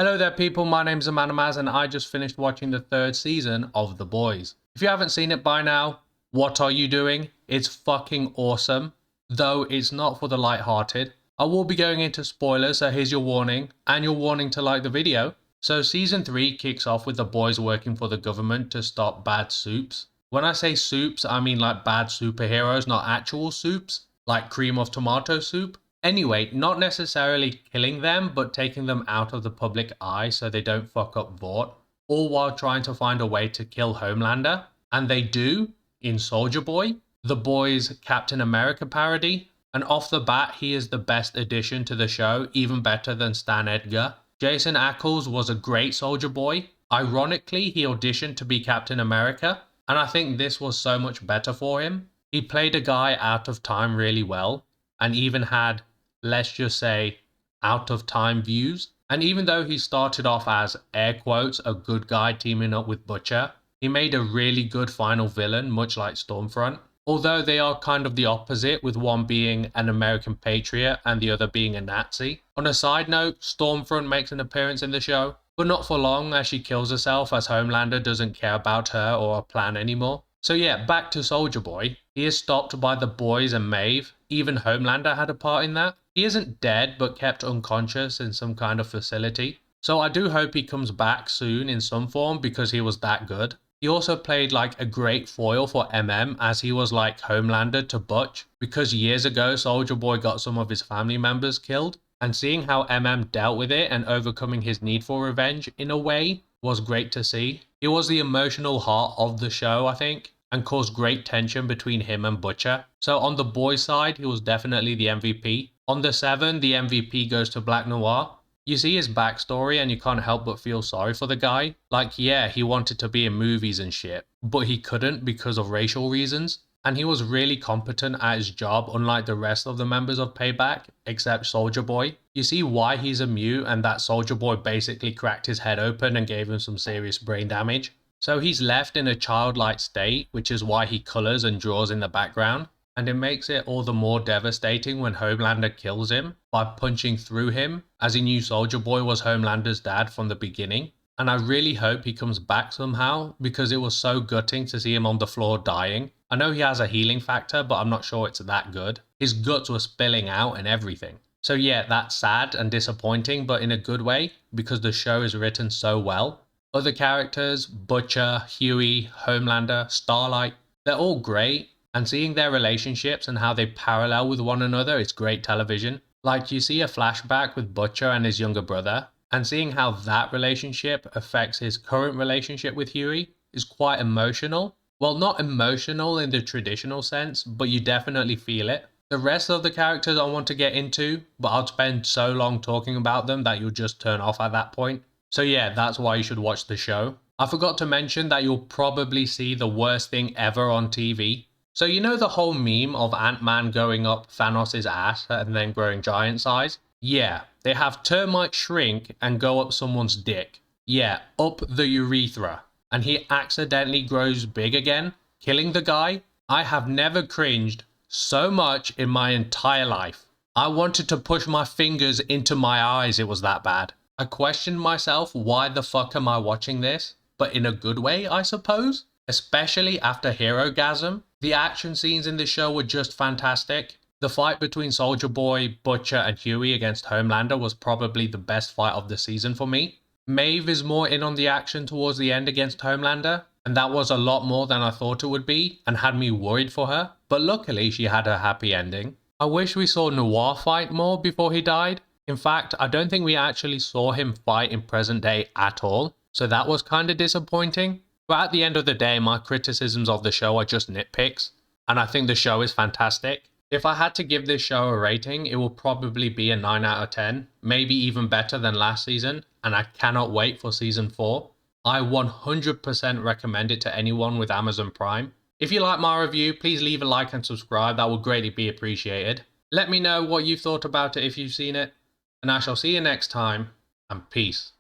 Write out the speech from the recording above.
Hello there people, my name's Amanamaz and I just finished watching the third season of The Boys. If you haven't seen it by now, what are you doing? It's fucking awesome, though it's not for the light-hearted. I will be going into spoilers, so here's your warning, and your warning to like the video. So season 3 kicks off with the boys working for the government to stop bad Supes. When I say Supes, I mean like bad superheroes, not actual Supes, like cream of tomato soup. Anyway, not necessarily killing them, but taking them out of the public eye so they don't fuck up Vought, all while trying to find a way to kill Homelander. And they do, in Soldier Boy, the Boys' Captain America parody. And off the bat, he is the best addition to the show, even better than Stan Edgar. Jason Ackles was a great Soldier Boy. Ironically, he auditioned to be Captain America, and I think this was so much better for him. He played a guy out of time really well, and even had, let's just say, out of time views. And even though he started off as, air quotes, a good guy teaming up with Butcher, he made a really good final villain, much like Stormfront. Although they are kind of the opposite, with one being an American patriot and the other being a Nazi. On a side note, Stormfront makes an appearance in the show, but not for long as she kills herself as Homelander doesn't care about her or her plan anymore. So yeah, back to Soldier Boy. He is stopped by the boys and Maeve. Even Homelander had a part in that. He isn't dead, but kept unconscious in some kind of facility. So I do hope he comes back soon in some form because he was that good. He also played like a great foil for MM, as he was like Homelander to Butch, because years ago Soldier Boy got some of his family members killed, and seeing how MM dealt with it and overcoming his need for revenge in a way was great to see. He was the emotional heart of the show, I think, and caused great tension between him and Butcher. So on the boys' side, he was definitely the MVP. On the 7, the MVP goes to Black Noir. You see his backstory and you can't help but feel sorry for the guy. Like, yeah, he wanted to be in movies and shit, but he couldn't because of racial reasons. And he was really competent at his job, unlike the rest of the members of Payback, except Soldier Boy. You see why he's a mute and that Soldier Boy basically cracked his head open and gave him some serious brain damage. So he's left in a childlike state, which is why he colours and draws in the background. And it makes it all the more devastating when Homelander kills him by punching through him, as he knew Soldier Boy was Homelander's dad from the beginning. And I really hope he comes back somehow, because it was so gutting to see him on the floor dying. I know he has a healing factor, but I'm not sure it's that good. His guts were spilling out and everything. So yeah, that's sad and disappointing, but in a good way, because the show is written so well. Other characters, Butcher, Huey, Homelander, Starlight, they're all great. And seeing their relationships and how they parallel with one another is great television. Like, you see a flashback with Butcher and his younger brother, and seeing how that relationship affects his current relationship with Huey is quite emotional. Well, not emotional in the traditional sense, but you definitely feel it. The rest of the characters I want to get into, but I'll spend so long talking about them that you'll just turn off at that point. So yeah, that's why you should watch the show. I forgot to mention that you'll probably see the worst thing ever on TV. So you know the whole meme of Ant-Man going up Thanos' ass and then growing giant size? Yeah, they have termites shrink and go up someone's dick. Yeah, up the urethra. And he accidentally grows big again, killing the guy. I have never cringed so much in my entire life. I wanted to push my fingers into my eyes, it was that bad. I questioned myself, why the fuck am I watching this? But in a good way, I suppose? Especially after Herogasm. The action scenes in this show were just fantastic. The fight between Soldier Boy, Butcher and Huey against Homelander was probably the best fight of the season for me. Maeve is more in on the action towards the end against Homelander, and that was a lot more than I thought it would be and had me worried for her, but luckily she had a happy ending. I wish we saw Noir fight more before he died. In fact, I don't think we actually saw him fight in present day at all, so that was kinda disappointing. But at the end of the day, my criticisms of the show are just nitpicks, and I think the show is fantastic. If I had to give this show a rating, it will probably be a 9 out of 10, maybe even better than last season, and I cannot wait for season 4. I 100% recommend it to anyone with Amazon Prime. If you like my review, please leave a like and subscribe, that would greatly be appreciated. Let me know what you've thought about it if you've seen it, and I shall see you next time, and peace.